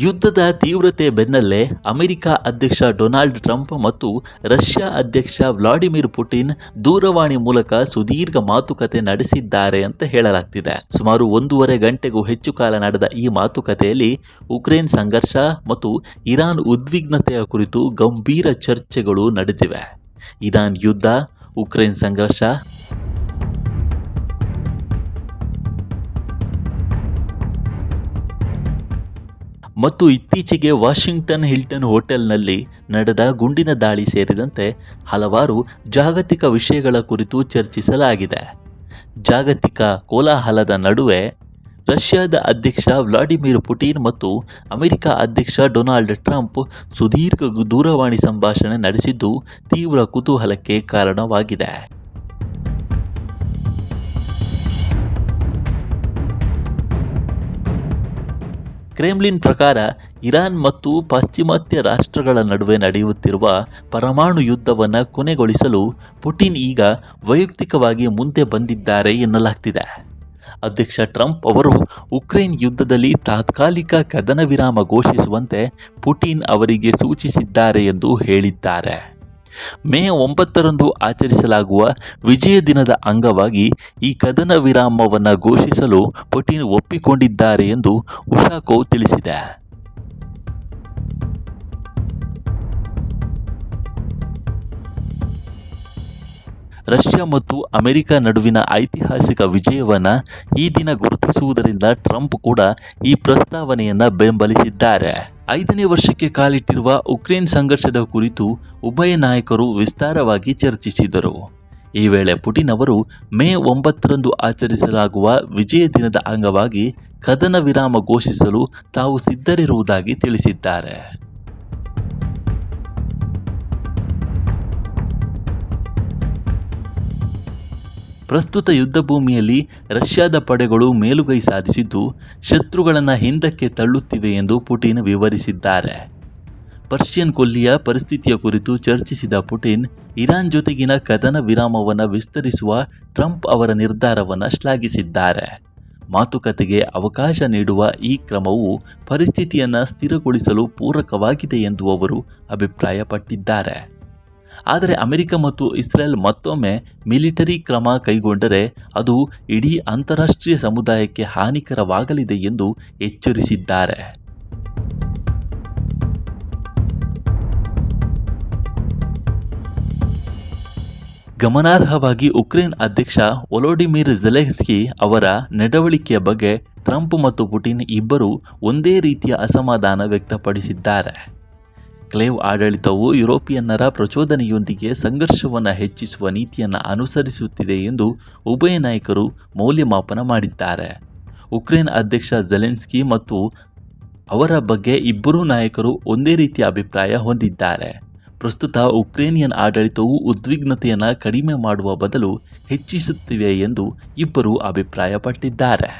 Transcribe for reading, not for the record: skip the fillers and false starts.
ಯುದ್ಧದ ತೀವ್ರತೆ ಬೆನ್ನಲ್ಲೇ ಅಮೆರಿಕ ಅಧ್ಯಕ್ಷ ಡೊನಾಲ್ಡ್ ಟ್ರಂಪ್ ಮತ್ತು ರಷ್ಯಾ ಅಧ್ಯಕ್ಷ ವ್ಲಾಡಿಮಿರ್ ಪುಟಿನ್ ದೂರವಾಣಿ ಮೂಲಕ ಸುದೀರ್ಘ ಮಾತುಕತೆ ನಡೆಸಿದ್ದಾರೆ ಅಂತ ಹೇಳಲಾಗ್ತಿದೆ. ಸುಮಾರು 1.5 ಗಂಟೆಗೂ ಹೆಚ್ಚು ಕಾಲ ನಡೆದ ಈ ಮಾತುಕತೆಯಲ್ಲಿ ಉಕ್ರೇನ್ ಸಂಘರ್ಷ ಮತ್ತು ಇರಾನ್ ಉದ್ವಿಗ್ನತೆಯ ಕುರಿತು ಗಂಭೀರ ಚರ್ಚೆಗಳು ನಡೆದಿವೆ. ಇರಾನ್ ಯುದ್ಧ, ಉಕ್ರೇನ್ ಸಂಘರ್ಷ ಮತ್ತು ಇತ್ತೀಚೆಗೆ ವಾಷಿಂಗ್ಟನ್ ಹಿಲ್ಟನ್ ಹೋಟೆಲ್ನಲ್ಲಿ ನಡೆದ ಗುಂಡಿನ ದಾಳಿ ಸೇರಿದಂತೆ ಹಲವಾರು ಜಾಗತಿಕ ವಿಷಯಗಳ ಕುರಿತು ಚರ್ಚಿಸಲಾಗಿದೆ. ಜಾಗತಿಕ ಕೋಲಾಹಲದ ನಡುವೆ ರಷ್ಯಾದ ಅಧ್ಯಕ್ಷ ವ್ಲಾಡಿಮಿರ್ ಪುಟಿನ್ ಮತ್ತು ಅಮೆರಿಕ ಅಧ್ಯಕ್ಷ ಡೊನಾಲ್ಡ್ ಟ್ರಂಪ್ ಸುದೀರ್ಘ ದೂರವಾಣಿ ಸಂಭಾಷಣೆ ನಡೆಸಿದ್ದು ತೀವ್ರ ಕುತೂಹಲಕ್ಕೆ ಕಾರಣವಾಗಿದೆ. ಕ್ರೆಮ್ಲಿನ್ ಪ್ರಕಾರ ಇರಾನ್ ಮತ್ತು ಪಾಶ್ಚಿಮಾತ್ಯ ರಾಷ್ಟ್ರಗಳ ನಡುವೆ ನಡೆಯುತ್ತಿರುವ ಪರಮಾಣು ಯುದ್ಧವನ್ನು ಕೊನೆಗೊಳಿಸಲು ಪುಟಿನ್ ಈಗ ವೈಯಕ್ತಿಕವಾಗಿ ಮುಂದೆ ಬಂದಿದ್ದಾರೆ ಎನ್ನಲಾಗ್ತಿದೆ. ಅಧ್ಯಕ್ಷ ಟ್ರಂಪ್ ಅವರು ಉಕ್ರೇನ್ ಯುದ್ಧದಲ್ಲಿ ತಾತ್ಕಾಲಿಕ ಕದನ ವಿರಾಮ ಘೋಷಿಸುವಂತೆ ಪುಟಿನ್ ಅವರಿಗೆ ಸೂಚಿಸಿದ್ದಾರೆ ಎಂದು ಹೇಳಿದ್ದಾರೆ. ಮೇ 9ರಂದು ಆಚರಿಸಲಾಗುವ ವಿಜಯ ದಿನದ ಅಂಗವಾಗಿ ಈ ಕದನ ವಿರಾಮವನ್ನು ಘೋಷಿಸಲು ಪುಟಿನ್ ಒಪ್ಪಿಕೊಂಡಿದ್ದಾರೆ ಎಂದು ಉಷಾಕೋವ್ ತಿಳಿಸಿದೆ. ರಷ್ಯಾ ಮತ್ತು ಅಮೆರಿಕ ನಡುವಿನ ಐತಿಹಾಸಿಕ ವಿಜಯವನ್ನು ಈ ದಿನ ಗುರುತಿಸುವುದರಿಂದ ಟ್ರಂಪ್ ಕೂಡ ಈ ಪ್ರಸ್ತಾವನೆಯನ್ನು ಬೆಂಬಲಿಸಿದ್ದಾರೆ. 5ನೇ ವರ್ಷಕ್ಕೆ ಕಾಲಿಟ್ಟಿರುವ ಉಕ್ರೇನ್ ಸಂಘರ್ಷದ ಕುರಿತು ಉಭಯ ನಾಯಕರು ವಿಸ್ತಾರವಾಗಿ ಚರ್ಚಿಸಿದರು. ಈ ವೇಳೆ ಪುಟಿನ್ ಅವರು ಮೇ 9ರಂದು ಆಚರಿಸಲಾಗುವ ವಿಜಯ ದಿನದ ಅಂಗವಾಗಿ ಕದನ ವಿರಾಮ ಘೋಷಿಸಲು ತಾವು ಸಿದ್ಧರಿರುವುದಾಗಿ ತಿಳಿಸಿದ್ದಾರೆ. ಪ್ರಸ್ತುತ ಯುದ್ಧ ಭೂಮಿಯಲ್ಲಿ ರಷ್ಯಾದ ಪಡೆಗಳು ಮೇಲುಗೈ ಸಾಧಿಸಿದ್ದು ಶತ್ರುಗಳನ್ನು ಹಿಂದಕ್ಕೆ ತಳ್ಳುತ್ತಿವೆ ಎಂದು ಪುಟಿನ್ ವಿವರಿಸಿದ್ದಾರೆ. ಪರ್ಷಿಯನ್ ಕೊಲ್ಲಿಯ ಪರಿಸ್ಥಿತಿಯ ಕುರಿತು ಚರ್ಚಿಸಿದ ಪುಟಿನ್ ಇರಾನ್ ಜೊತೆಗಿನ ಕದನ ವಿರಾಮವನ್ನು ವಿಸ್ತರಿಸುವ ಟ್ರಂಪ್ ಅವರ ನಿರ್ಧಾರವನ್ನು ಶ್ಲಾಘಿಸಿದ್ದಾರೆ. ಮಾತುಕತೆಗೆ ಅವಕಾಶ ನೀಡುವ ಈ ಕ್ರಮವು ಪರಿಸ್ಥಿತಿಯನ್ನು ಸ್ಥಿರಗೊಳಿಸಲು ಪೂರಕವಾಗಿದೆ ಎಂದು ಅವರು ಅಭಿಪ್ರಾಯಪಟ್ಟಿದ್ದಾರೆ. ಆದರೆ ಅಮೆರಿಕ ಮತ್ತು ಇಸ್ರೇಲ್ ಮತ್ತೊಮ್ಮೆ ಮಿಲಿಟರಿ ಕ್ರಮ ಕೈಗೊಂಡರೆ ಅದು ಇಡೀ ಅಂತಾರಾಷ್ಟ್ರೀಯ ಸಮುದಾಯಕ್ಕೆ ಹಾನಿಕರವಾಗಲಿದೆ ಎಂದು ಎಚ್ಚರಿಸಿದ್ದಾರೆ. ಗಮನಾರ್ಹವಾಗಿ ಉಕ್ರೇನ್ ಅಧ್ಯಕ್ಷ ವೊಲೋಡಿಮಿರ್ ಝೆಲೆನ್ಸ್ಕಿ ಅವರ ನಡವಳಿಕೆಯ ಬಗ್ಗೆ ಟ್ರಂಪ್ ಮತ್ತು ಪುಟಿನ್ ಇಬ್ಬರೂ ಒಂದೇ ರೀತಿಯ ಅಸಮಾಧಾನ ವ್ಯಕ್ತಪಡಿಸಿದ್ದಾರೆ. ಕ್ಲೇವ್ ಆಡಳಿತವು ಯುರೋಪಿಯನ್ನರ ಪ್ರಚೋದನೆಯೊಂದಿಗೆ ಸಂಘರ್ಷವನ್ನು ಹೆಚ್ಚಿಸುವ ನೀತಿಯನ್ನು ಅನುಸರಿಸುತ್ತಿದೆ ಎಂದು ಉಭಯ ನಾಯಕರು ಮೌಲ್ಯಮಾಪನ ಮಾಡಿದ್ದಾರೆ. ಉಕ್ರೇನ್ ಅಧ್ಯಕ್ಷ ಝೆಲೆನ್ಸ್ಕಿ ಮತ್ತು ಅವರ ಬಗ್ಗೆ ಇಬ್ಬರೂ ನಾಯಕರು ಒಂದೇ ರೀತಿಯ ಅಭಿಪ್ರಾಯ ಹೊಂದಿದ್ದಾರೆ. ಪ್ರಸ್ತುತ ಉಕ್ರೇನಿಯನ್ ಆಡಳಿತವು ಉದ್ವಿಗ್ನತೆಯನ್ನು ಕಡಿಮೆ ಮಾಡುವ ಬದಲು ಹೆಚ್ಚಿಸುತ್ತಿವೆ ಎಂದು ಇಬ್ಬರೂ ಅಭಿಪ್ರಾಯಪಟ್ಟಿದ್ದಾರೆ.